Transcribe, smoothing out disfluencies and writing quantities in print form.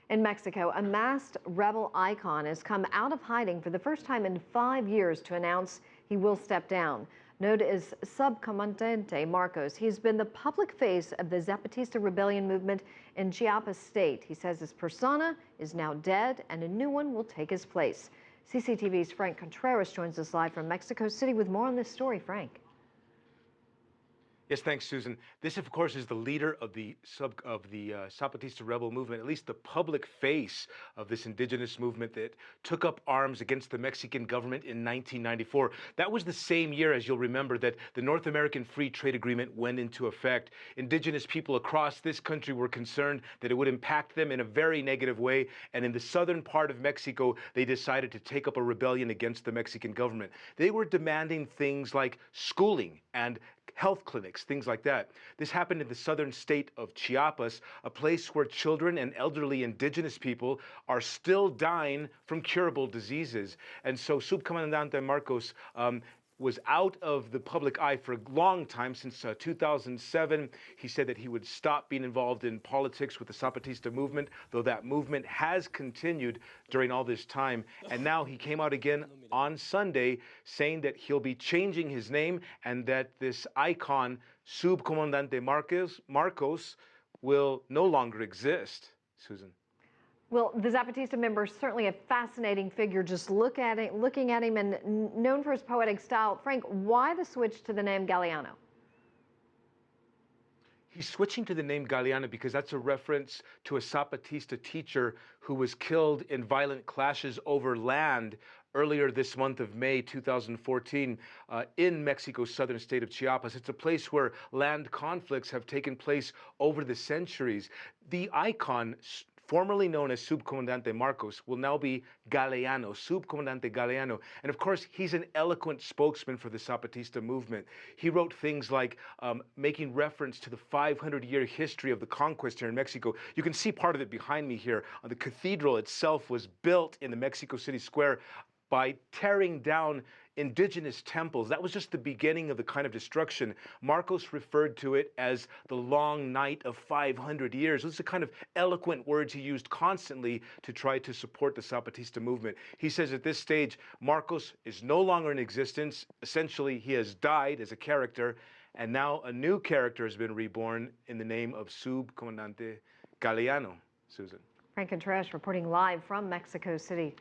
In Mexico, a masked rebel icon has come out of hiding for the first time in 5 years to announce he will step down. Known as Subcomandante Marcos, he's been the public face of the Zapatista rebellion movement in Chiapas state. He says his persona is now dead and a new one will take his place. CCTV's Frank Contreras joins us live from Mexico City with more on this story. Frank. Yes, thanks, Susan. This, of course, is the leader of the Zapatista rebel movement, at least the public face of this indigenous movement that took up arms against the Mexican government in 1994. That was the same year, as you'll remember, that the North American Free Trade Agreement went into effect. Indigenous people across this country were concerned that it would impact them in a very negative way, and in the southern part of Mexico, they decided to take up a rebellion against the Mexican government. They were demanding things like schooling and health clinics, things like that. This happened in the southern state of Chiapas, a place where children and elderly indigenous people are still dying from curable diseases. And so Subcomandante Marcos was out of the public eye for a long time, since 2007. He said that he would stop being involved in politics with the Zapatista movement, though that movement has continued during all this time. And now he came out again on Sunday saying that he'll be changing his name and that this icon, Subcomandante Marcos, will no longer exist. Susan. Well, the Zapatista member is certainly a fascinating figure. Just looking at him, and known for his poetic style. Frank, why the switch to the name Galeano? He's switching to the name Galeano because that's a reference to a Zapatista teacher who was killed in violent clashes over land earlier this month of May 2014 in Mexico's southern state of Chiapas. It's a place where land conflicts have taken place over the centuries. The icon, formerly known as Subcomandante Marcos, will now be Galeano, Subcomandante Galeano. And of course, he's an eloquent spokesman for the Zapatista movement. He wrote things like making reference to the 500-year history of the conquest here in Mexico. You can see part of it behind me here. The cathedral itself was built in the Mexico City Square by tearing down indigenous temples. That was just the beginning of the kind of destruction. Marcos referred to it as the long night of 500 years. Those are the kind of eloquent words he used constantly to try to support the Zapatista movement. He says at this stage, Marcos is no longer in existence. Essentially, he has died as a character, and now a new character has been reborn in the name of Subcomandante Galeano. Susan. Frank Contreras reporting live from Mexico City.